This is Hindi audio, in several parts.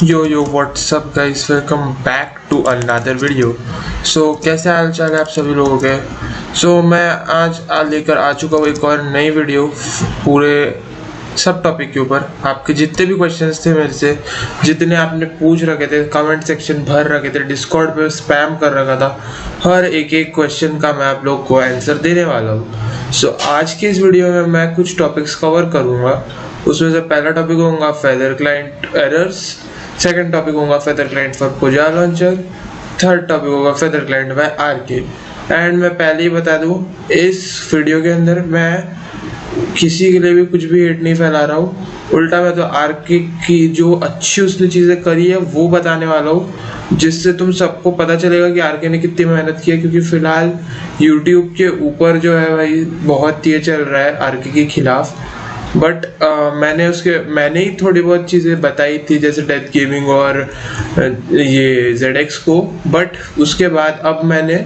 Yo what's up guys, welcome back to another video. कैसे हाल चाल है आप सभी लोगों के। मैं आज लेकर आ चुका हूँ एक और नई वीडियो पूरे सब टॉपिक के ऊपर। आपके जितने भी क्वेश्चंस थे मेरे से, जितने आपने पूछ रखे थे, कमेंट सेक्शन भर रखे थे, डिस्कॉर्ड पे स्पैम कर रखा था, हर एक एक क्वेश्चन का मैं आप लोग को आंसर देने वाला हूँ। आज की इस वीडियो में मैं कुछ टॉपिक्स कवर करूँगा। उसमें से पहला टॉपिक होगा feather client errors, second topic होगा feather client for Pojav launcher, third topic होगा फेदर क्लाइंट बाय आरके। एंड मैं पहले ही बता दूं, इस वीडियो के अंदर मैं किसी के लिए भी कुछ भी हेट नहीं फैला रहा हूँ, उल्टा मैं तो आरके की जो अच्छी उसने चीजें करी है वो बताने वाला हूँ, जिससे तुम सबको पता चलेगा कि आरके ने कितनी मेहनत की है। क्योंकि फिलहाल यूट्यूब के ऊपर जो है भाई बहुत ये चल रहा है आरके के खिलाफ। बट मैंने ही थोड़ी बहुत चीज़ें बताई थी, जैसे डेथ गेमिंग और ये ZX को। बट उसके बाद अब मैंने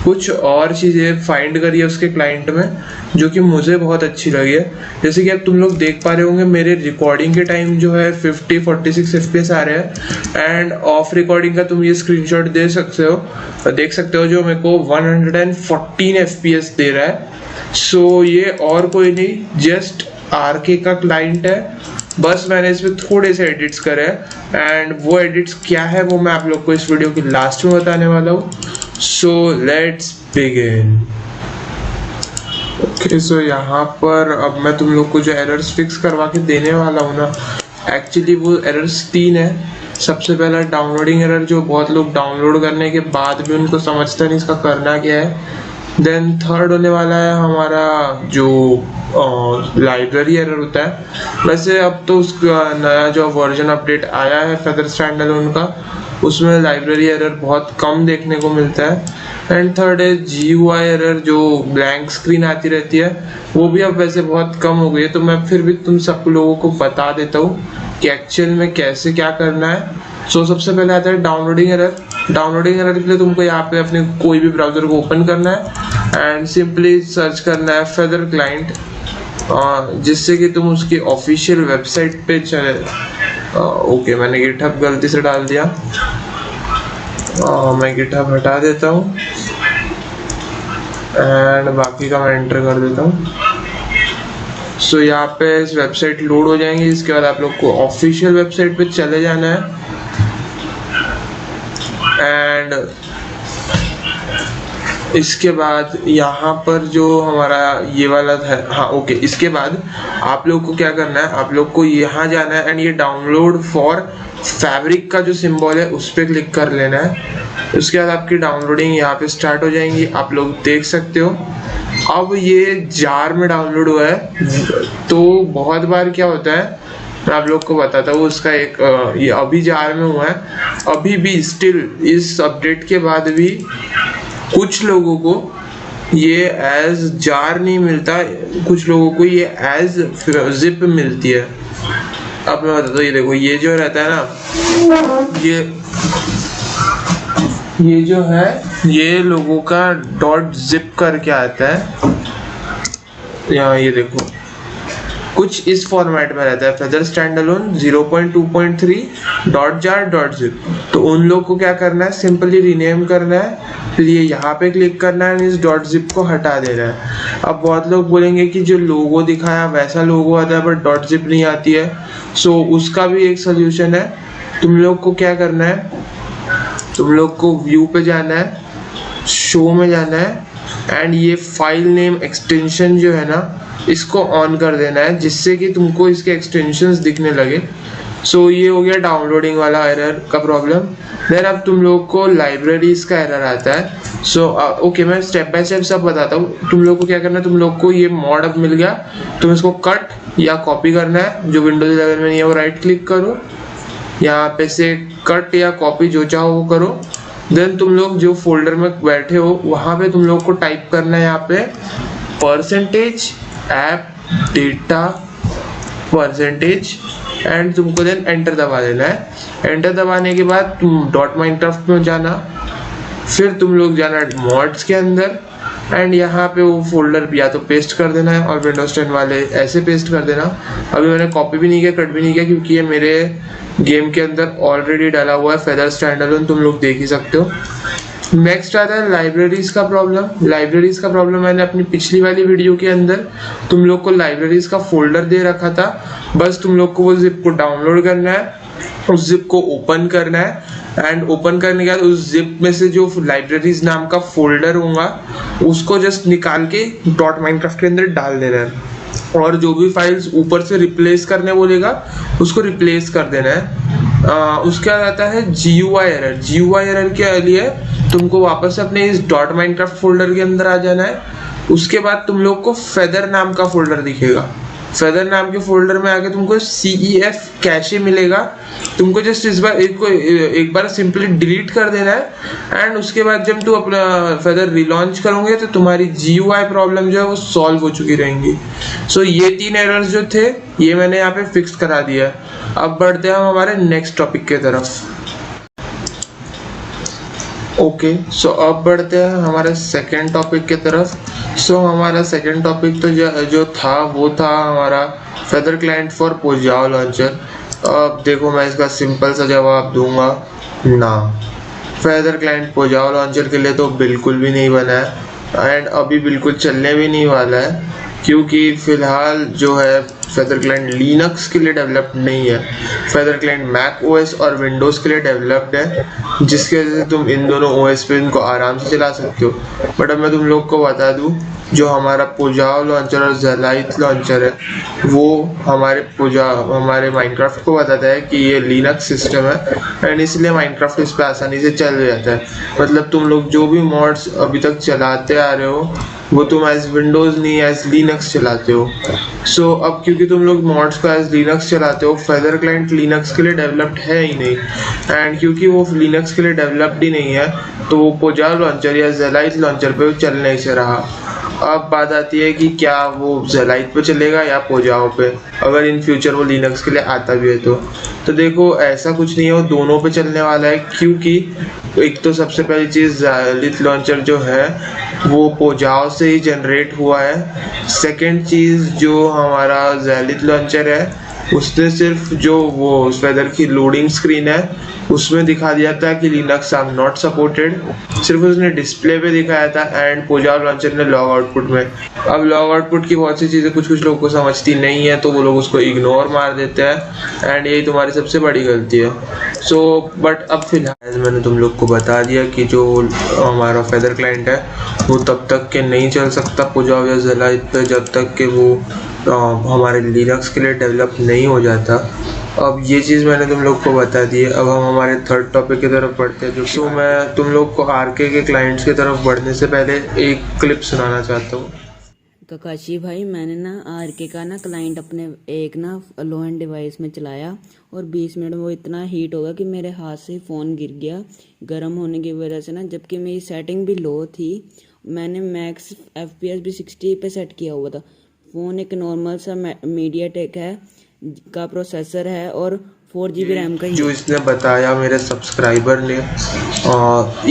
कुछ और चीज़ें फाइंड करी है उसके क्लाइंट में, जो कि मुझे बहुत अच्छी लगी है। जैसे कि अब तुम लोग देख पा रहे होंगे, मेरे रिकॉर्डिंग के टाइम जो है 50-46 FPS आ रहे हैं, एंड ऑफ रिकॉर्डिंग का तुम ये स्क्रीनशॉट देख सकते हो जो मेरे को 114 FPS दे रहा है। ये और कोई नहीं, जस्ट आरके का क्लाइंट है। बस मैंने इसमें थोड़े से एडिट्स करे हैं, एंड वो एडिट्स क्या है वो मैं आप लोग को इस वीडियो की लास्ट में बताने वाला हूँ। Let's begin. यहाँ पर अब मैं तुम लोग को जो एरर्स फिक्स करवा के देने वाला हूँ ना, एक्चुअली वो एरर्स 3 है। सबसे पहला डाउनलोडिंग एरर, जो बहुत लोग डाउनलोड करने के बाद भी उनको समझते नहीं इसका करना क्या है। देन थर्ड होने वाला है हमारा जो लाइब्रेरी एरर होता है। वैसे अब तो उसका नया जो वर्जन अपडेट आया है फेदर स्टैंडअलोन का, उसमें लाइब्रेरी एरर बहुत कम देखने को मिलता है। एंड थर्ड है GUI एरर, जो ब्लैंक स्क्रीन आती रहती है, वो भी अब वैसे बहुत कम हो गई है। तो मैं फिर भी तुम सब लोगों को बता देता हूँ कि एक्चुअल में कैसे क्या करना है। सबसे पहले आता है डाउनलोडिंग एरर। डाउनलोडिंग एरर के लिए तुमको यहाँ पे अपने कोई भी ब्राउजर को ओपन करना है एंड सिंपली सर्च करना है फेदर क्लाइंट, जिससे कि तुम उसकी ऑफिशियल वेबसाइट पे चले। ओके, मैंने गिटहब गलती से डाल दिया, मैं गिटहब हटा देता हूँ एंड बाकी का मैं एंटर कर देता हूँ। यहाँ पे इस वेबसाइट लोड हो जाएंगी। इसके बाद आप लोग को ऑफिशियल वेबसाइट पे चले जाना है एंड इसके बाद यहाँ पर जो हमारा ये वाला है, हाँ ओके, इसके बाद आप लोग को क्या करना है, आप लोग को यहाँ जाना है एंड ये डाउनलोड फॉर फैब्रिक का जो सिंबल है उस पर क्लिक कर लेना है। उसके बाद आपकी डाउनलोडिंग यहाँ पे स्टार्ट हो जाएंगी, आप लोग देख सकते हो। अब ये जार में डाउनलोड हुआ है, तो बहुत बार क्या होता है मैं आप लोग को बताता हूँ उसका एक ये अभी जार में हुआ है। अभी भी स्टिल इस अपडेट के बाद भी कुछ लोगों को ये एज जार नहीं मिलता, कुछ लोगों को ये एज जिप मिलती है। अब मैं बताता हूँ, ये देखो, ये जो रहता है ना, ये जो है ये लोगों का .zip करके आता है। यहाँ ये देखो कुछ इस फॉर्मेट में रहता है, फेदर स्टैंडअलोन 0.2.3 .jar.zip। तो उन लोग को क्या करना है, सिंपली रीनेम करना है, फिर ये यहाँ पे क्लिक करना है, इस .zip को हटा देना है। अब बहुत लोग बोलेंगे कि जो लोगो दिखाया वैसा लोगो आता है पर .zip नहीं आती है। उसका भी एक सोल्यूशन है। तुम लोग को क्या करना है, तुम लोग को व्यू पे जाना है, शो में जाना है एंड ये फाइल नेम एक्सटेंशन जो है ना, इसको ऑन कर देना है, जिससे कि तुमको इसके एक्सटेंशंस दिखने लगे। ये हो गया डाउनलोडिंग वाला एरर का प्रॉब्लम। देन अब तुम लोग को लाइब्रेरीज का एरर आता है। ओके, मैं स्टेप बाय स्टेप सब बताता हूँ। तुम लोग को क्या करना है, तुम लोग को ये मॉड अब मिल गया, तुम इसको कट या कॉपी करना है। जो विंडोज 11 में नहीं है वो राइट क्लिक करो, यहाँ पे से कट या कॉपी जो चाहो वो करो। देन तुम लोग जो फोल्डर में बैठे हो वहां पे तुम लोग को टाइप करना है यहाँ पे %app data % एंड तुमको देन एंटर दबा देना है। एंटर दबाने के बाद तुम .minecraft में जाना, फिर तुम लोग जाना मॉड्स के अंदर एंड यहाँ पे वो फोल्डर या तो पेस्ट कर देना है, और विंडोज 10 वाले ऐसे पेस्ट कर देना। अभी मैंने कॉपी भी नहीं किया, कट भी नहीं किया, क्योंकि ये मेरे गेम के अंदर ऑलरेडी डाला हुआ है फेदर स्टैंडअलोन, तुम लोग देख ही सकते हो। नेक्स्ट आता है लाइब्रेरीज का प्रॉब्लम। लाइब्रेरीज का प्रॉब्लम मैंने अपनी पिछली वाली वीडियो के अंदर तुम लोग को लाइब्रेरीज का फोल्डर दे रखा था, बस तुम लोग को वो जिप को डाउनलोड करना है, उस जिप को ओपन करना है एंड ओपन करने के बाद उस जिप में से जो लाइब्रेरीज नाम का फोल्डर होगा उसको जस्ट निकाल के डॉट माइनक्राफ्ट के अंदर डाल देना है और जो भी फाइल्स ऊपर से रिप्लेस करने बोलेगा उसको रिप्लेस कर देना है। उसके बाद आता है GUI एरर। GUI एरर के लिए तुमको वापस अपने इस डॉट माइनक्राफ्ट फोल्डर के अंदर आ जाना है। उसके बाद तुम लोग को फेदर नाम का फोल्डर दिखेगा। फेदर नाम के फोल्डर में आके तुमको CEF कैशे मिलेगा। तुमको जस्ट इस बार एक बार सिंपली डिलीट कर देना है एंड उसके बाद जब तुम अपना फेदर रिलॉन्च करोगे तो तुम्हारी GUI प्रॉब्लम जो है वो सॉल्व हो चुकी रहेंगी। सो ये 3 एरर्स जो थे ये मैंने यहाँ पे फिक्स करा दिया है। अब बढ़ते हैं हम हमारे नेक्स्ट टॉपिक के तरफ। ओके, सो अब बढ़ते हैं हमारे सेकेंड टॉपिक की तरफ। सो हमारा सेकेंड टॉपिक तो जो था वो था हमारा फेदर क्लाइंट फॉर पोजाओ लॉन्चर। अब देखो मैं इसका सिंपल सा जवाब दूंगा, ना, फेदर क्लाइंट पोजाओ लॉन्चर के लिए तो बिल्कुल भी नहीं बना है एंड अभी बिल्कुल चलने भी नहीं वाला है, क्योंकि फिलहाल जो है फेदर क्लाइंट लिनक्स के लिए डेवलप्ड नहीं है। फेदर क्लाइंट मैक OS और विंडोज़ के लिए डेवलप्ड है, जिसकी वजह से तुम इन दोनों OS पे इनको आराम से चला सकते हो। बट अब मैं तुम लोग को बता दूं, जो हमारा पोजाओ लॉन्चर और ज़ेलाइथ लॉन्चर है वो हमारे माइनक्राफ्ट को बताता है कि ये लिनक्स सिस्टम है एंड इसलिए माइनक्राफ्ट इस पर आसानी से चल जाता है। मतलब तुम लोग जो भी मॉड्स अभी तक चलाते आ रहे हो वो तुम एज विंडोज़ नहीं एज लिनक्स चलाते हो। सो अब क्योंकि तुम लोग मॉड्स को एज लिनक्स चलाते हो, फेदर क्लाइंट लिनक्स के लिए डेवलप्ड है ही नहीं एंड क्योंकि वो लिनक्स के लिए डेवलप्ड ही नहीं है तो वो पोजाओ लॉन्चर या ज़ेलाइथ लॉन्चर पे वो चल नहीं से रहा। अब बात आती है कि क्या वो ज़ेलाइथ पे चलेगा या पोजाओ पे, अगर इन फ्यूचर वो लिनक्स के लिए आता भी है तो देखो ऐसा कुछ नहीं है, वो दोनों पे चलने वाला है। क्योंकि एक तो सबसे पहली चीज़ ज़ेलाइथ लॉन्चर जो है वो पोजाओ से ही जनरेट हुआ है। सेकंड चीज़ जो हमारा ज़ेलाइथ लॉन्चर है उसने सिर्फ जो वो फेदर की लोडिंग स्क्रीन है उसमें दिखा दिया था कि लिनक्स आर नॉट सपोर्टेड, सिर्फ उसने डिस्प्ले पे दिखाया था एंड पोजाओ लॉन्चर ने लॉग आउटपुट में। अब लॉग आउटपुट की बहुत सी चीज़ें कुछ लोगों को समझती नहीं है तो वो लोग उसको इग्नोर मार देते हैं एंड यही तुम्हारी सबसे बड़ी गलती है। सो बट अब फिलहाल मैंने तुम लोग को बता दिया कि जो हमारा फेदर क्लाइंट है वो तब तक के नहीं चल सकता पोजाओ या ज़ेलाइथ पे जब तक कि वो हमारे लिनक्स के लिए डेवलप नहीं हो जाता। अब ये चीज़ मैंने तुम लोग को बता दी है। अब हम हमारे थर्ड टॉपिक की तरफ बढ़ते हैं, जो तो मैं तुम लोग को आरके के क्लाइंट्स की तरफ बढ़ने से पहले एक क्लिप सुनाना चाहता हूँ। ककाशी भाई, मैंने ना आरके का ना क्लाइंट अपने एक ना लो एंड डिवाइस में चलाया और 20 मिनट में वो इतना हीट होगा कि मेरे हाथ से फ़ोन गिर गया गर्म होने की वजह से ना, जबकि मेरी सेटिंग भी लो थी। मैंने मैक्स FPS भी 60 पे सेट किया हुआ था। फ़ोन एक नॉर्मल सा मीडियाटेक है का प्रोसेसर है और 4GB रैम का जो इसने बताया मेरे सब्सक्राइबर ने,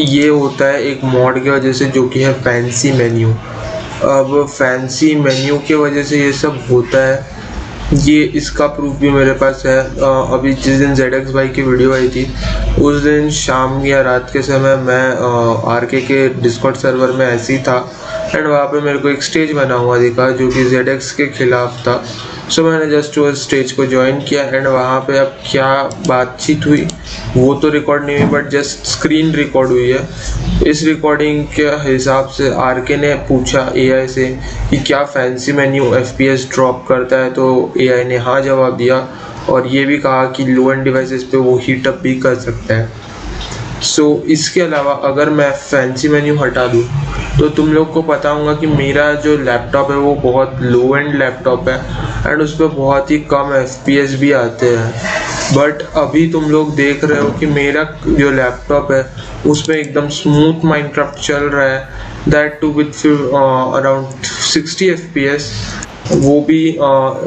ये होता है एक मॉड की वजह से जो कि है फैंसी मेन्यू। अब फैंसी मेन्यू की वजह से ये सब होता है, ये इसका प्रूफ भी मेरे पास है। अभी जिस दिन ZX भाई की वीडियो आई थी उस दिन शाम या रात के समय मैं आरके के डिस्कॉर्ड सर्वर में ऐसे ही था एंड वहाँ पे मेरे को एक स्टेज बना हुआ दिखा जो कि ZX के खिलाफ था। सो मैंने जस्ट वो स्टेज को ज्वाइन किया एंड वहाँ पे अब क्या बातचीत हुई वो तो रिकॉर्ड नहीं हुई बट जस्ट स्क्रीन रिकॉर्ड हुई है। इस रिकॉर्डिंग के हिसाब से आरके ने पूछा AI से कि क्या फैंसी मेन्यू FPS ड्रॉप करता है, तो AI ने हाँ जवाब दिया और ये भी कहा कि लो एंड डिवाइसेस पे वो हीट अप भी कर सकता है। सो इसके अलावा अगर मैं फैंसी मेन्यू हटा दूँ तो तुम लोग को पता होगा कि मेरा जो लैपटॉप है वो बहुत लो एंड लैपटॉप है एंड उस पर बहुत ही कम FPS भी आते हैं। बट अभी तुम लोग देख रहे हो कि मेरा जो लैपटॉप है उसमें एकदम स्मूथ माइनक्राफ्ट चल रहा है, that too with around 60 FPS, वो भी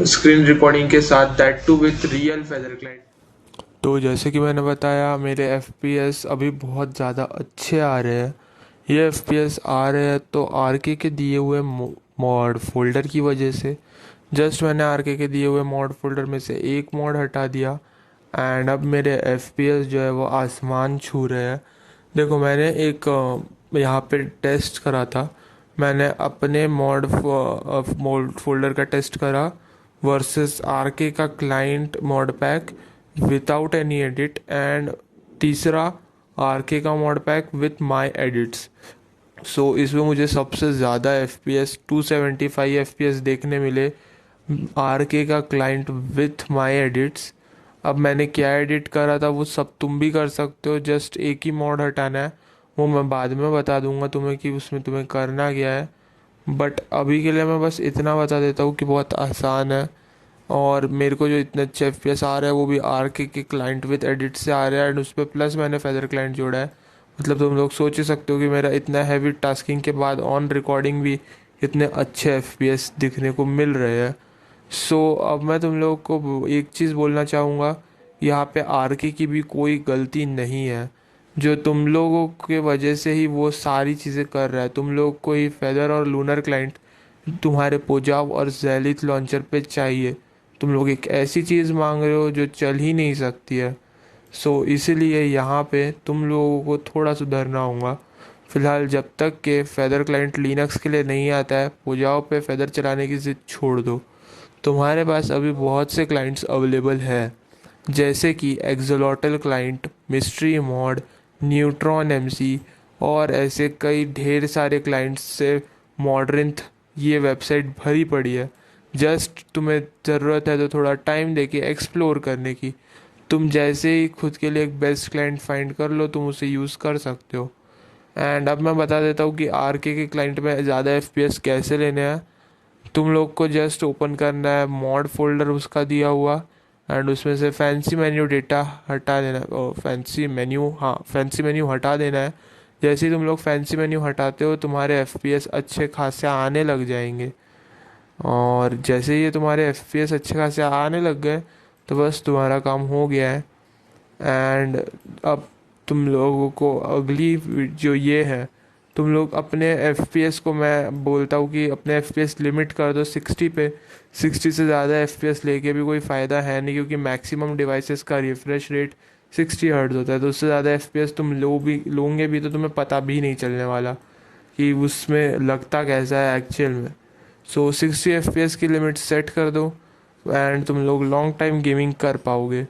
स्क्रीन रिकॉर्डिंग के साथ, that too with real feather client. तो जैसे कि मैंने बताया मेरे FPS अभी बहुत ज़्यादा अच्छे आ रहे हैं। ये FPS आ रहे हैं तो आरके के दिए हुए मॉड फोल्डर की वजह से। जस्ट मैंने आरके के दिए हुए मॉड फोल्डर में से एक मॉड हटा दिया एंड अब मेरे एफपीएस जो है वो आसमान छू रहे हैं। देखो मैंने एक यहाँ पे टेस्ट करा था। मैंने अपने मोड फोल्डर का टेस्ट करा versus R K client mod pack without any edit, and तीसरा R K mod pack with my edits. So इसमें मुझे सबसे ज़्यादा FPS 275 FPS देखने मिले R K K client with my edits. अब मैंने क्या एडिट करा था वो सब तुम भी कर सकते हो, जस्ट एक ही मॉड हटाना है। वो मैं बाद में बता दूंगा तुम्हें कि उसमें तुम्हें करना क्या है, बट अभी के लिए मैं बस इतना बता देता हूँ कि बहुत आसान है। और मेरे को जो इतने अच्छे FPS आ रहा है वो भी आरके के क्लाइंट विद एडिट से आ रहा है, एंड उस पर प्लस मैंने फेदर क्लाइंट जोड़ा है। मतलब तुम लोग सोच ही सकते हो कि मेरा इतना हैवी टास्किंग के बाद ऑन रिकॉर्डिंग भी इतने अच्छे FPS दिखने को मिल रहे हैं। सो अब मैं तुम लोग को एक चीज़ बोलना चाहूँगा, यहाँ पे आरके की भी कोई गलती नहीं है। जो तुम लोगों के वजह से ही वो सारी चीज़ें कर रहा है। तुम लोग को ही फेदर और लूनर क्लाइंट तुम्हारे पोजाव और जैलिथ लॉन्चर पे चाहिए। तुम लोग एक ऐसी चीज़ मांग रहे हो जो चल ही नहीं सकती है। सो इसीलिए यहाँ पे तुम लोगों को थोड़ा सुधरना होगा। फिलहाल जब तक के फेदर क्लाइंट लिनक्स के लिए नहीं आता है, पोजाव पे फेदर चलाने की जिद छोड़ दो। तुम्हारे पास अभी बहुत से क्लाइंट्स अवेलेबल है, जैसे कि axolotl client, mystery mod, neutron MC और ऐसे कई ढेर सारे क्लाइंट्स से मॉडरिंथ ये वेबसाइट भरी पड़ी है। जस्ट तुम्हें ज़रूरत है तो थोड़ा टाइम देके एक्सप्लोर करने की। तुम जैसे ही खुद के लिए एक बेस्ट क्लाइंट फाइंड कर लो, तुम उसे यूज़ कर सकते हो। एंड अब मैं बता देता हूँ कि आरके के क्लाइंट में ज़्यादा एफपीएस कैसे लेने हैं। तुम लोग को जस्ट ओपन करना है मॉड फोल्डर उसका दिया हुआ, एंड उसमें से फैंसी मेन्यू डेटा हटा देना है। फैंसी मेन्यू हटा देना है। जैसे ही तुम लोग फैंसी मेन्यू हटाते हो तुम्हारे एफपीएस अच्छे खासे आने लग जाएंगे। और जैसे ही ये तुम्हारे एफपीएस अच्छे खासे आने लग गए तो बस तुम्हारा काम हो गया है। एंड अब तुम लोगों को अगली जो ये है, तुम लोग अपने एफपीएस को मैं बोलता हूँ कि अपने एफपीएस लिमिट कर दो 60 पे। 60 से ज़्यादा एफपीएस लेके भी कोई फ़ायदा है नहीं, क्योंकि मैक्सिमम डिवाइसेस का रिफ्रेश रेट 60 हर्ट्ज़ होता है। तो उससे ज़्यादा एफपीएस तुम लोगे भी तो तुम्हें पता भी नहीं चलने वाला कि उसमें लगता कैसा है एक्चुअल में। सो 60 एफपीएस की लिमिट सेट कर दो एंड तुम लोग लॉन्ग टाइम गेमिंग कर पाओगे।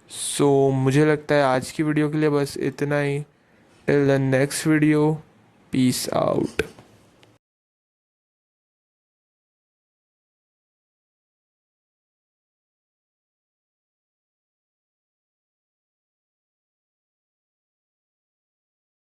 सो मुझे लगता है आज की वीडियो के लिए बस इतना ही। Till the next video, peace out.